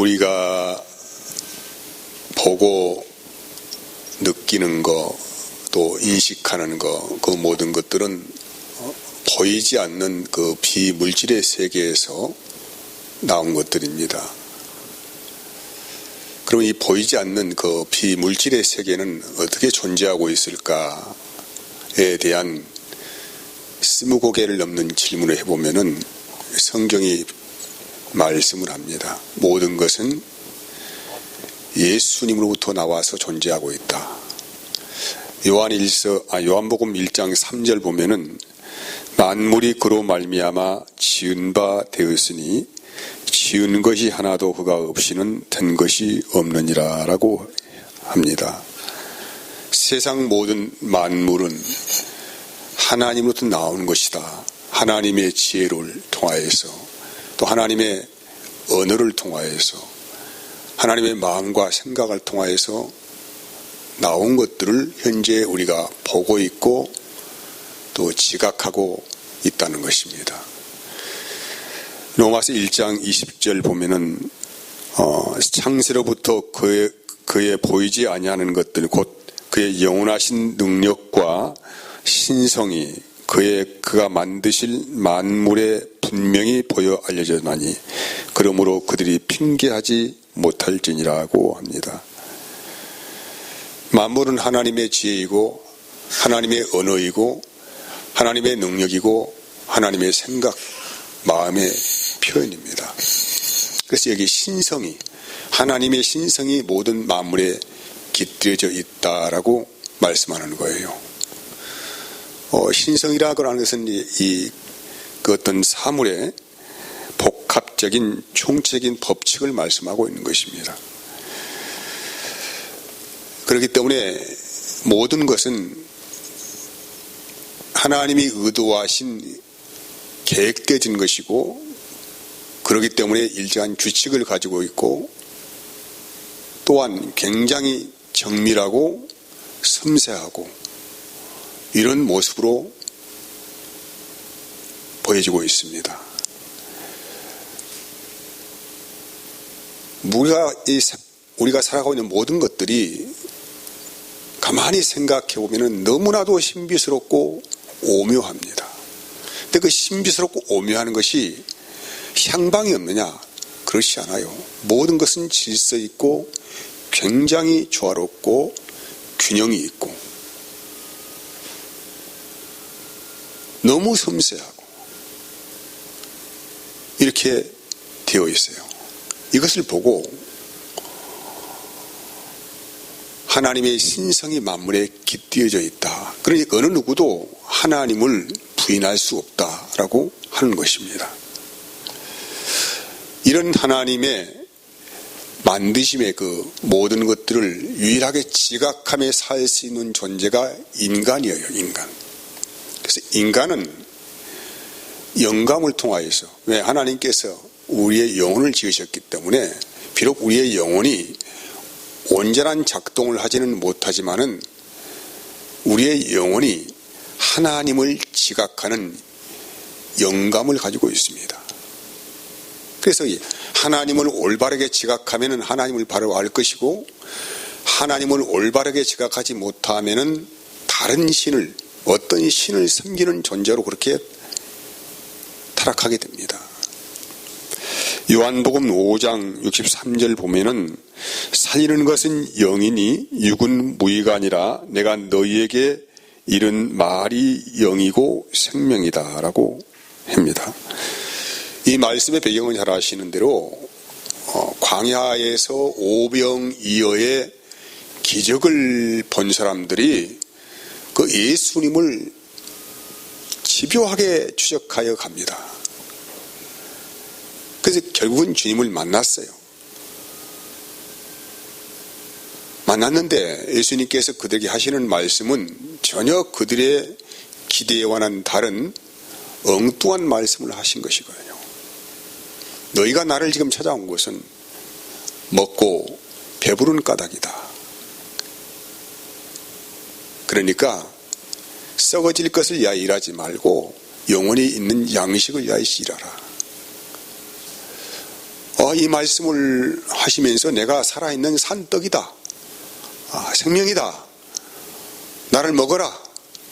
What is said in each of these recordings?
우리가 보고 느끼는 거, 또 인식하는 거, 그 모든 것들은 보이지 않는 그 비물질의 세계에서 나온 것들입니다. 그럼 이 보이지 않는 그 비물질의 세계는 어떻게 존재하고 있을까에 대한 스무 개를 넘는 질문을 해보면은 성경이 말씀을 합니다. 모든 것은 예수님으로부터 나와서 존재하고 있다. 요한복음 1장 3절 보면은 만물이 그로 말미암아 지은 바 되었으니 지은 것이 하나도 그가 없이는 된 것이 없느니라 라고 합니다. 세상 모든 만물은 하나님으로부터 나오는 것이다. 하나님의 지혜를 통하여서, 또 하나님의 언어를 통하여서, 하나님의 마음과 생각을 통하여서 나온 것들을 현재 우리가 보고 있고 또 지각하고 있다는 것입니다. 로마서 1장 20절 보면은 창세로부터 그의 보이지 아니하는 것들, 곧 그의 영원하신 능력과 신성이 그가 만드실 만물에 분명히 보여 알려졌나니 그러므로 그들이 핑계하지 못할지니라고 합니다. 만물은 하나님의 지혜이고 하나님의 언어이고 하나님의 능력이고 하나님의 생각, 마음의 표현입니다. 그래서 여기 신성이, 하나님의 신성이 모든 만물에 깃들여져 있다라고 말씀하는 거예요. 신성이라고 하는 것은 그 어떤 사물의 복합적인 총체적인 법칙을 말씀하고 있는 것입니다. 그렇기 때문에 모든 것은 하나님이 의도하신 계획되어진 것이고, 그렇기 때문에 일정한 규칙을 가지고 있고, 또한 굉장히 정밀하고 섬세하고 이런 모습으로 보여지고 있습니다. 우리가 살아가고 있는 모든 것들이 가만히 생각해 보면 너무나도 신비스럽고 오묘합니다. 근데 그 신비스럽고 오묘한 것이 향방이 없느냐? 그렇지 않아요. 모든 것은 질서 있고 굉장히 조화롭고 균형이 있고 너무 섬세하고 이렇게 되어 있어요. 이것을 보고 하나님의 신성이 만물에 깃들여져 있다. 그러니 어느 누구도 하나님을 부인할 수 없다라고 하는 것입니다. 이런 하나님의 만드심의 그 모든 것들을 유일하게 지각하며 살 수 있는 존재가 인간이에요. 인간. 그래서 인간은 영감을 통하여서, 왜 하나님께서 우리의 영혼을 지으셨기 때문에 비록 우리의 영혼이 온전한 작동을 하지는 못하지만은 우리의 영혼이 하나님을 지각하는 영감을 가지고 있습니다. 그래서 하나님을 올바르게 지각하면은 하나님을 바로 알 것이고, 하나님을 올바르게 지각하지 못하면은 다른 신을, 어떤 신을 섬기는 존재로 그렇게 타락하게 됩니다. 요한복음 5장 63절 보면은 살리는 것은 영이니 육은 무의가 아니라 내가 너희에게 이른 말이 영이고 생명이다 라고 합니다. 이 말씀의 배경은 잘 아시는 대로 광야에서 오병이어의 기적을 본 사람들이 그 예수님을 집요하게 추적하여 갑니다. 그래서 결국은 주님을 만났어요. 만났는데 예수님께서 그들에게 하시는 말씀은 전혀 그들의 기대와는 다른 엉뚱한 말씀을 하신 것이거든요. 너희가 나를 지금 찾아온 것은 먹고 배부른 까닭이다. 그러니까 썩어질 것을 위하여 일하지 말고 영원히 있는 양식을 위하여 일하라. 이 말씀을 하시면서 내가 살아있는 산떡이다, 생명이다, 나를 먹어라,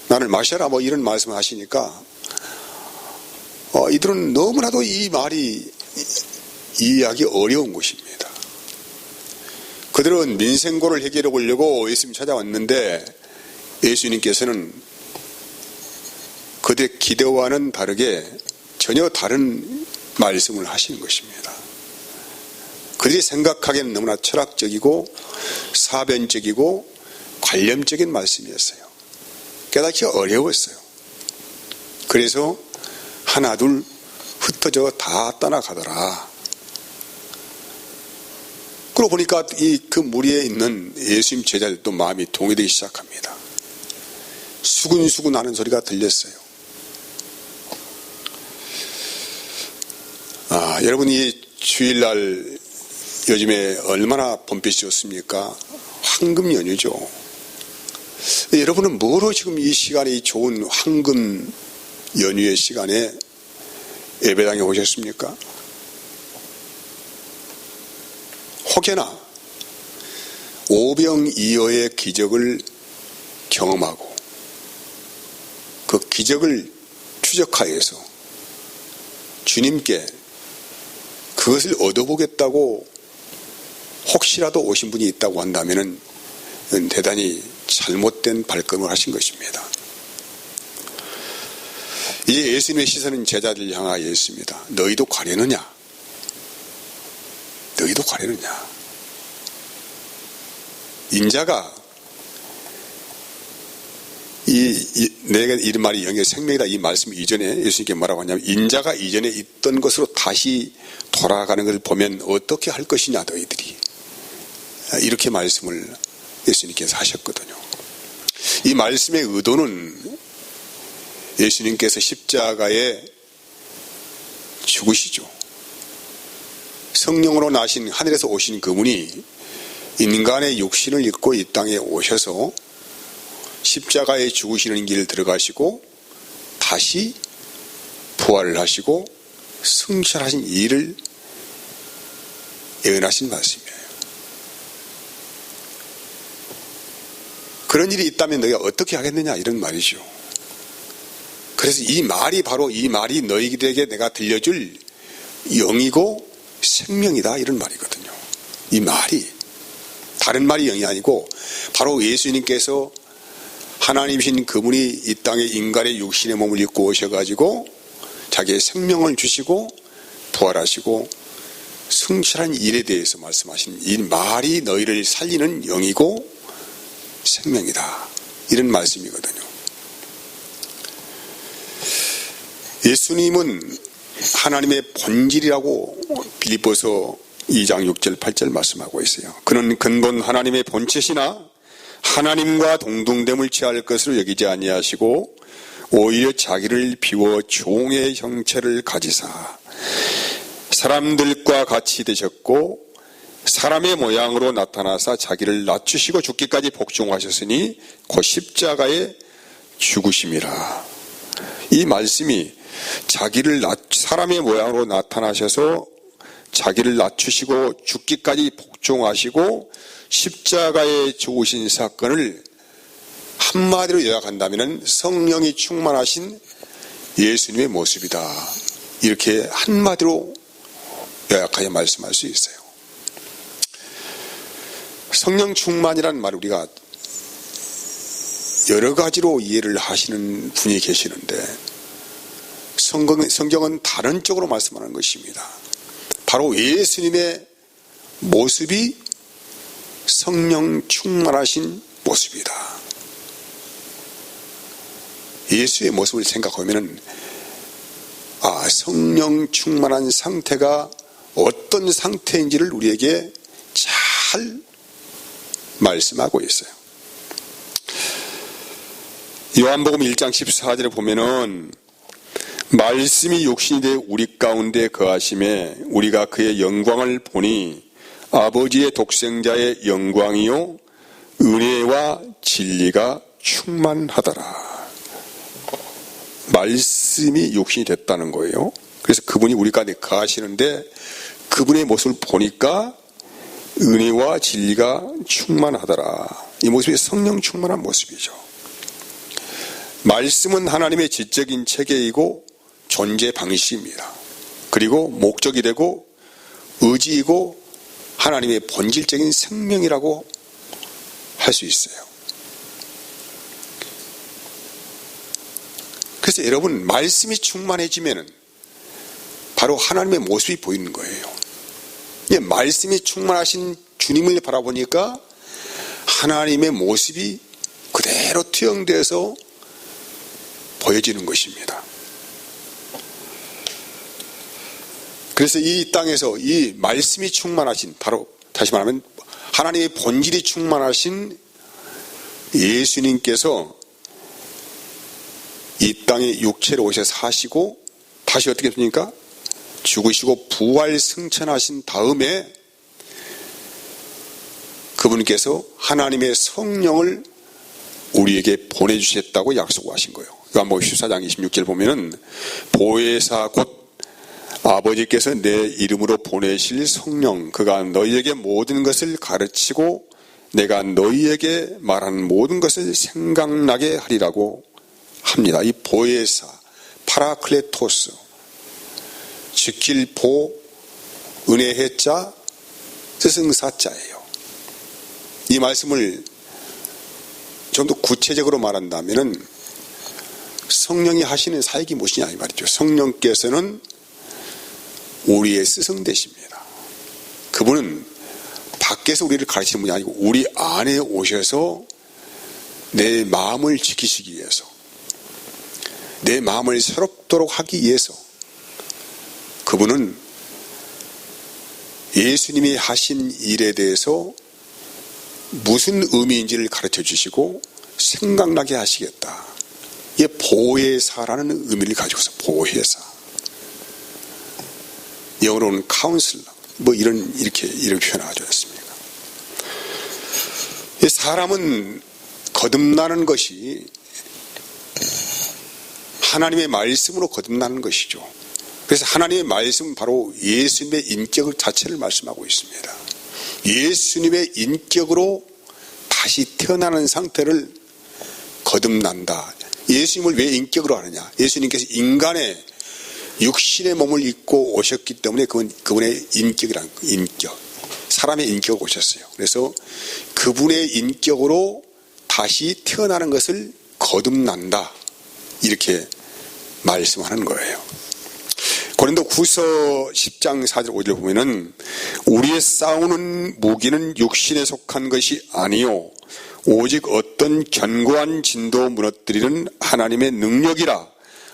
나를 마셔라, 이런 말씀을 하시니까 이들은 너무나도 이 말이 이해하기 어려운 것입니다. 그들은 민생고를 해결해 보려고 예수님 찾아왔는데 예수님께서는 그들의 기대와는 다르게 전혀 다른 말씀을 하시는 것입니다. 그들이 생각하기에는 너무나 철학적이고 사변적이고 관념적인 말씀이었어요. 깨닫기 어려웠어요. 그래서 하나 둘 흩어져 다 떠나가더라. 그러고 보니까 그 무리에 있는 예수님 제자들도 마음이 동요되기 시작합니다. 수근수근 하는 소리가 들렸어요. 여러분, 이 주일날 요즘에 얼마나 봄빛이 좋습니까? 황금 연휴죠. 여러분은 뭐로 지금 이 시간에, 이 좋은 황금 연휴의 시간에 예배당에 오셨습니까? 혹여나 오병이어의 기적을 경험하고 그 기적을 추적하여서 주님께 그것을 얻어보겠다고 혹시라도 오신 분이 있다고 한다면 대단히 잘못된 발걸음을 하신 것입니다. 이제 예수님의 시선은 제자들을 향하였습니다. 너희도 가려느냐? 너희도 가려느냐? 인자가 내가 이런 말이 영의 생명이다, 이 말씀 이전에 예수님께 뭐라고 하냐면, 인자가 이전에 있던 것으로 다시 돌아가는 것을 보면 어떻게 할 것이냐 너희들이, 이렇게 말씀을 예수님께서 하셨거든요. 이 말씀의 의도는 예수님께서 십자가에 죽으시죠. 성령으로 나신 하늘에서 오신 그분이 인간의 육신을 입고 이 땅에 오셔서 십자가에 죽으시는 길 들어가시고 다시 부활을 하시고 승천하신 일을 예언하신 말씀이에요. 그런 일이 있다면 너희가 어떻게 하겠느냐, 이런 말이죠. 그래서 이 말이 바로, 이 말이 너희들에게 내가 들려줄 영이고 생명이다, 이런 말이거든요. 이 말이 다른 말이 영이 아니고 바로 예수님께서 하나님이신 그분이 이 땅에 인간의 육신의 몸을 입고 오셔가지고 자기의 생명을 주시고 부활하시고 승천한 일에 대해서 말씀하신 이 말이 너희를 살리는 영이고 생명이다, 이런 말씀이거든요. 예수님은 하나님의 본질이라고 빌립보서 2장 6절 8절 말씀하고 있어요. 그는 근본 하나님의 본체시나 하나님과 동등됨을 취할 것으로 여기지 아니하시고 오히려 자기를 비워 종의 형체를 가지사 사람들과 같이 되셨고 사람의 모양으로 나타나사 자기를 낮추시고 죽기까지 복종하셨으니 곧 십자가에 죽으심이라. 이 말씀이 사람의 모양으로 나타나셔서 자기를 낮추시고 죽기까지 복종하시고 십자가에 죽으신 사건을 한마디로 요약한다면 성령이 충만하신 예수님의 모습이다, 이렇게 한마디로 요약하여 말씀할 수 있어요. 성령 충만이라는 말을 우리가 여러 가지로 이해를 하시는 분이 계시는데 성경은 다른 쪽으로 말씀하는 것입니다. 바로 예수님의 모습이 성령 충만하신 모습이다. 예수의 모습을 생각하면 성령 충만한 상태가 어떤 상태인지를 우리에게 잘 말씀하고 있어요. 요한복음 1장 14절에 보면은 말씀이 육신이 되어 우리 가운데 거하심에 우리가 그의 영광을 보니 아버지의 독생자의 영광이요 은혜와 진리가 충만하더라. 말씀이 육신이 됐다는 거예요. 그래서 그분이 우리 가운데 거하시는데 그분의 모습을 보니까 은혜와 진리가 충만하더라. 이 모습이 성령 충만한 모습이죠. 말씀은 하나님의 지적인 체계이고 존재 방식입니다. 그리고 목적이 되고 의지이고 하나님의 본질적인 생명이라고 할 수 있어요. 그래서 여러분, 말씀이 충만해지면은 바로 하나님의 모습이 보이는 거예요. 말씀이 충만하신 주님을 바라보니까 하나님의 모습이 그대로 투영돼서 보여지는 것입니다. 그래서 이 땅에서 이 말씀이 충만하신, 바로 다시 말하면 하나님의 본질이 충만하신 예수님께서 이 땅에 육체로 오셔 사시고 다시 어떻게 됩니까? 죽으시고 부활 승천하신 다음에 그분께서 하나님의 성령을 우리에게 보내주셨다고 약속하신 거예요. 요한복음 14장 26절 보면은 보혜사 곧 아버지께서 내 이름으로 보내실 성령, 그가 너희에게 모든 것을 가르치고 내가 너희에게 말한 모든 것을 생각나게 하리라고 합니다. 이 보혜사, 파라클레토스, 지킬 보, 은혜의 자, 스승사자예요. 이 말씀을 좀 더 구체적으로 말한다면은 성령이 하시는 사역이 무엇이냐 이 말이죠. 성령께서는 우리의 스승 되십니다. 그분은 밖에서 우리를 가르치는 분이 아니고 우리 안에 오셔서 내 마음을 지키시기 위해서, 내 마음을 새롭도록 하기 위해서 그분은 예수님이 하신 일에 대해서 무슨 의미인지를 가르쳐 주시고 생각나게 하시겠다. 이게 보혜사라는 의미를 가지고서 보혜사. 영어로는 카운슬러, 이렇게 표현하지 않습니까? 사람은 거듭나는 것이 하나님의 말씀으로 거듭나는 것이죠. 그래서 하나님의 말씀은 바로 예수님의 인격 자체를 말씀하고 있습니다. 예수님의 인격으로 다시 태어나는 상태를 거듭난다. 예수님을 왜 인격으로 하느냐? 예수님께서 인간의 육신의 몸을 입고 오셨기 때문에 그분의 인격이란 인격, 사람의 인격으로 오셨어요. 그래서 그분의 인격으로 다시 태어나는 것을 거듭난다, 이렇게 말씀하는 거예요. 고린도후서 10장 4절 5절 보면은 우리의 싸우는 무기는 육신에 속한 것이 아니요 오직 어떤 견고한 진도 무너뜨리는 하나님의 능력이라.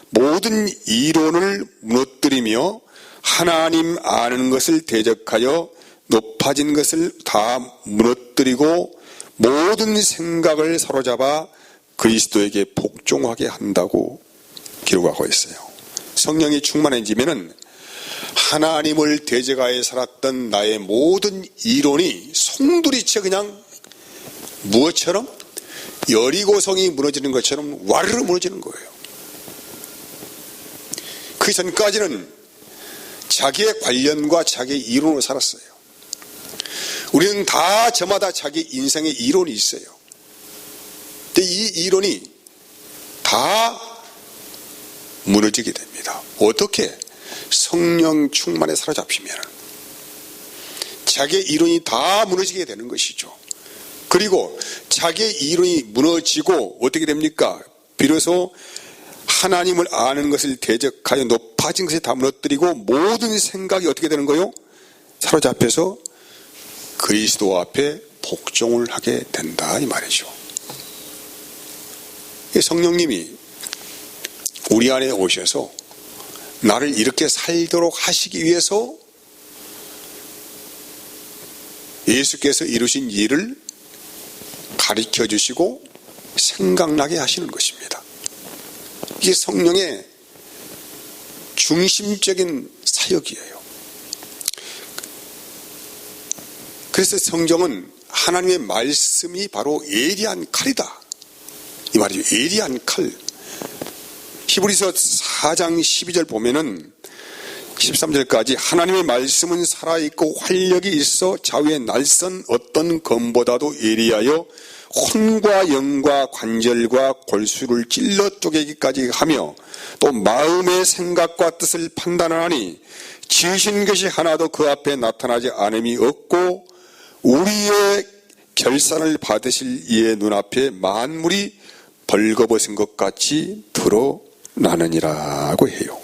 모든 이론을 무너뜨리며 하나님 아는 것을 대적하여 높아진 것을 다 무너뜨리고 모든 생각을 사로잡아 그리스도에게 복종하게 한다고 기록하고 있어요. 성령이 충만해지면은 하나님을 대적하여 살았던 나의 모든 이론이 송두리째 그냥 무엇처럼 여리고성이 무너지는 것처럼 와르르 무너지는 거예요. 그 전까지는 자기의 관련과 자기의 이론으로 살았어요. 우리는 다 저마다 자기 인생의 이론이 있어요. 근데 이 이론이 다 무너지게 됩니다. 어떻게? 성령 충만에 사로잡히면 자기의 이론이 다 무너지게 되는 것이죠. 그리고 자기의 이론이 무너지고 어떻게 됩니까? 비로소 하나님을 아는 것을 대적하여 높아진 것을 다 무너뜨리고 모든 생각이 어떻게 되는 거요? 사로잡혀서 그리스도 앞에 복종을 하게 된다, 이 말이죠. 성령님이 우리 안에 오셔서 나를 이렇게 살도록 하시기 위해서 예수께서 이루신 일을 가르쳐 주시고 생각나게 하시는 것입니다. 이게 성령의 중심적인 사역이에요. 그래서 성경은 하나님의 말씀이 바로 예리한 칼이다, 이 말이죠. 예리한 칼. 히브리서 4장 12절 보면은 13절까지 하나님의 말씀은 살아있고 활력이 있어 좌우의 날선 어떤 검보다도 예리하여 혼과 영과 관절과 골수를 찔러 쪼개기까지 하며 또 마음의 생각과 뜻을 판단하니 지으신 것이 하나도 그 앞에 나타나지 않음이 없고 우리의 결산을 받으실 이의 눈앞에 만물이 벌거벗은 것 같이 드러나느니라고 해요.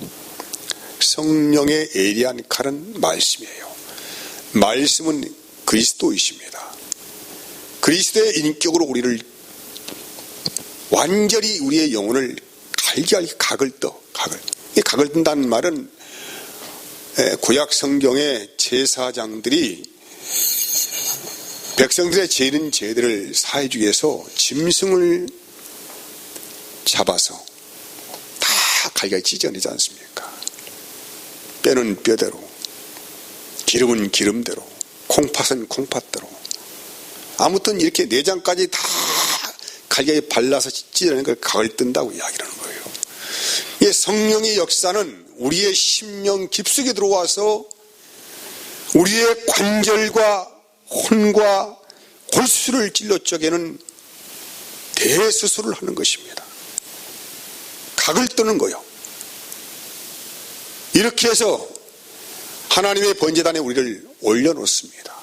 성령의 예리한 칼은 말씀이에요. 말씀은 그리스도이십니다. 그리스도의 인격으로 우리를 완전히 우리의 영혼을 갈기갈기 각을 이 각을 뜬다는 말은 구약 성경의 제사장들이 백성들의 죄는 죄들을 사해주기 위해서 짐승을 잡아서 다 갈기갈기 찢어내지 않습니까? 뼈는 뼈대로, 기름은 기름대로, 콩팥은 콩팥대로, 아무튼 이렇게 내장까지 다 갈기갈기 발라서 찢어내는 걸 각을 뜬다고 이야기하는 거예요. 이 성령의 역사는 우리의 심령 깊숙이 들어와서 우리의 관절과 혼과 골수를 찔러 쪼개는 대수술을 하는 것입니다. 각을 뜨는 거요. 이렇게 해서 하나님의 번제단에 우리를 올려놓습니다.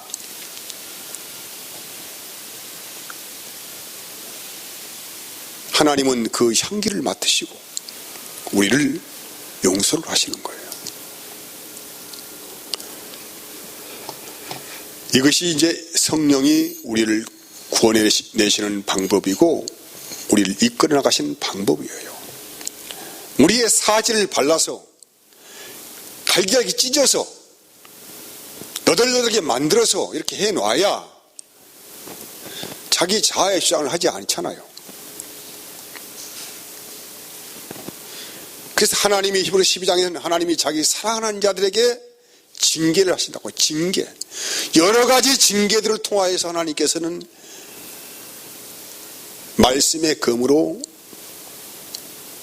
하나님은 그 향기를 맡으시고 우리를 용서를 하시는 거예요. 이것이 이제 성령이 우리를 구원해내시는 방법이고 우리를 이끌어 나가시는 방법이에요. 우리의 사지를 발라서 갈기갈기 찢어서 너덜너덜하게 만들어서 이렇게 해놔야 자기 자아의 주장을 하지 않잖아요. 그래서 하나님이 히브리 12장에는 하나님이 자기 사랑하는 자들에게 징계를 하신다고. 징계. 여러 가지 징계들을 통하여서 하나님께서는 말씀의 검으로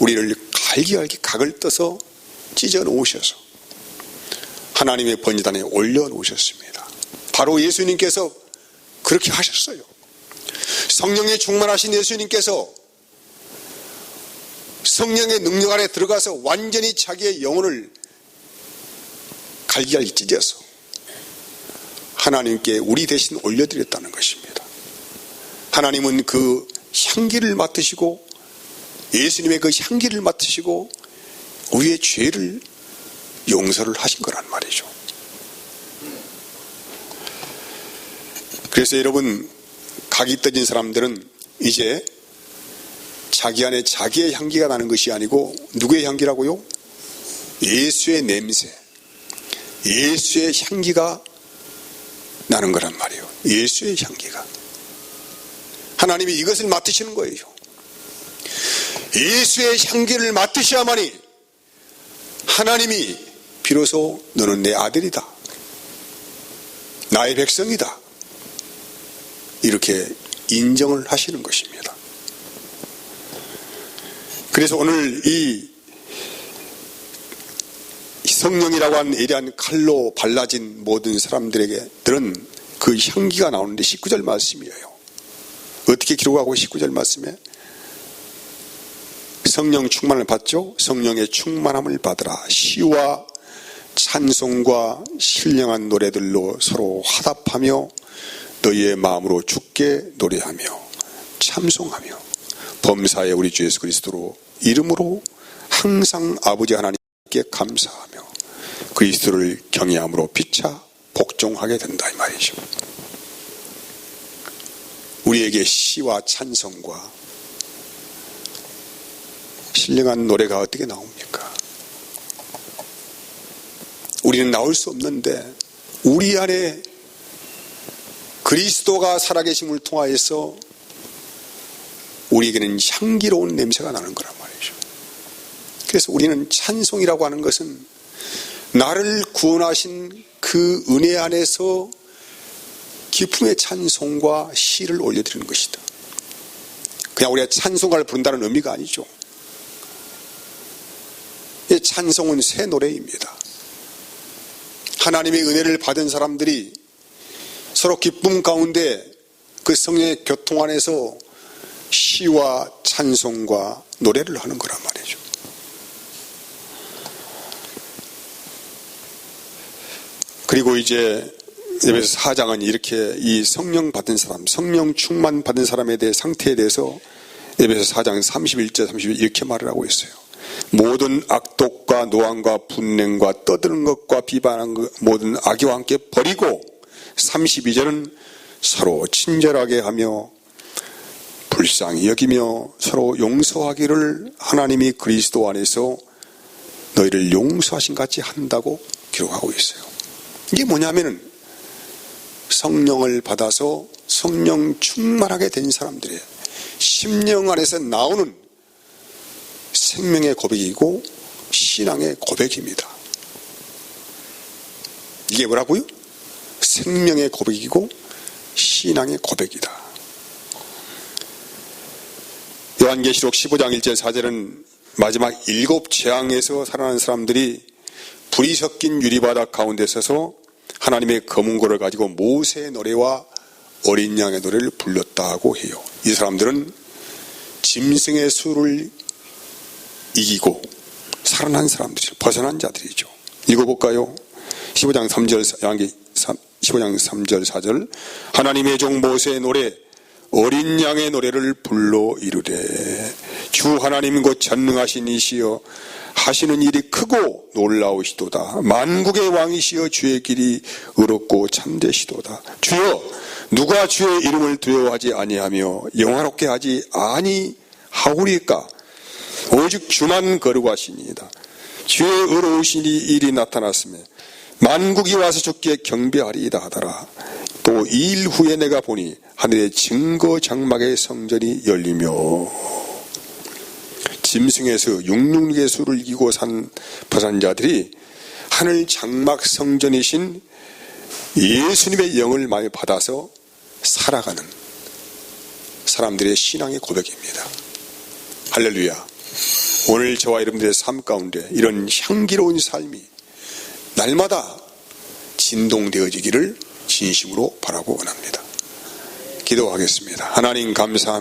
우리를 갈기갈기 각을 떠서 찢어 놓으셔서 하나님의 번제단에 올려놓으셨습니다. 바로 예수님께서 그렇게 하셨어요. 성령에 충만하신 예수님께서 성령의 능력 안에 들어가서 완전히 자기의 영혼을 갈기갈기 찢어서 하나님께 우리 대신 올려드렸다는 것입니다. 하나님은 그 향기를 맡으시고 예수님의 그 향기를 맡으시고 우리의 죄를 용서를 하신 거란 말이죠. 그래서 여러분, 각이 떠진 사람들은 이제 자기 안에 자기의 향기가 나는 것이 아니고 누구의 향기라고요? 예수의 냄새, 예수의 향기가 나는 거란 말이에요. 예수의 향기가. 하나님이 이것을 맡으시는 거예요. 예수의 향기를 맡으셔야만이 하나님이 비로소 너는 내 아들이다, 나의 백성이다, 이렇게 인정을 하시는 것입니다. 그래서 오늘 이 성령이라고 하는 예리한 칼로 발라진 모든 사람들에게들은 그 향기가 나오는데 19절 말씀이에요. 어떻게 기록하고 19절 말씀에 성령 충만을 받죠. 성령의 충만함을 받으라. 시와 찬송과 신령한 노래들로 서로 화답하며 너희의 마음으로 주께 노래하며 참송하며 범사의 우리 주 예수 그리스도로 이름으로 항상 아버지 하나님께 감사하며 그리스도를 경외함으로 피차 복종하게 된다, 이 말이죠. 우리에게 시와 찬송과 신령한 노래가 어떻게 나옵니까? 우리는 나올 수 없는데 우리 안에 그리스도가 살아계심을 통하여서 우리에게는 향기로운 냄새가 나는 거란 말이죠. 그래서 우리는 찬송이라고 하는 것은 나를 구원하신 그 은혜 안에서 기쁨의 찬송과 시를 올려드리는 것이다. 그냥 우리가 찬송가를 부른다는 의미가 아니죠. 이 찬송은 새 노래입니다. 하나님의 은혜를 받은 사람들이 서로 기쁨 가운데 그 성령의 교통 안에서 시와 찬송과 노래를 하는 거란 말이죠. 그리고 이제 에베소 4장은 이렇게 이 성령 받은 사람, 성령 충만 받은 사람에 대해 상태에 대해서 에베소 4장 31절 32절 이렇게 말을 하고 있어요. 모든 악독과 노함과 분냉과 떠드는 것과 비방하는 것, 모든 악의와 함께 버리고 32절은 서로 친절하게 하며 불쌍히 여기며 서로 용서하기를 하나님이 그리스도 안에서 너희를 용서하신 같이 한다고 기록하고 있어요. 이게 뭐냐면은 성령을 받아서 성령 충만하게 된 사람들의 심령 안에서 나오는 생명의 고백이고 신앙의 고백입니다. 이게 뭐라고요? 생명의 고백이고 신앙의 고백이다. 요한계시록 15장 1절 4절은 마지막 7 재앙에서 살아난 사람들이 불이 섞인 유리바닥 가운데 서서 하나님의 검은고를 가지고 모세의 노래와 어린 양의 노래를 불렀다고 해요. 이 사람들은 짐승의 수를 이기고 살아난 사람들이죠. 벗어난 자들이죠. 읽어볼까요? 15장 3절, 요한계시록 15장 3절 4절 하나님의 종 모세의 노래 어린 양의 노래를 불러 이르되 주 하나님 곧 전능하신 이시여 하시는 일이 크고 놀라우시도다. 만국의 왕이시여 주의 길이 의롭고 참되시도다. 주여 누가 주의 이름을 두려워하지 아니하며 영화롭게 하지 아니하오리까. 오직 주만 거룩하시니이다. 주의 의로우신 일이 나타났으며 만국이 와서 주께 경배하리이다 하더라. 또 2일 후에 내가 보니 하늘의 증거 장막의 성전이 열리며 짐승에서 666의 수를 이기고 벗은 자들이 하늘 장막 성전이신 예수님의 영을 많이 받아서 살아가는 사람들의 신앙의 고백입니다. 할렐루야. 오늘 저와 여러분들의 삶 가운데 이런 향기로운 삶이 날마다 진동되어지기를 진심으로 바라고 원합니다. 기도하겠습니다. 하나님 감사합니다.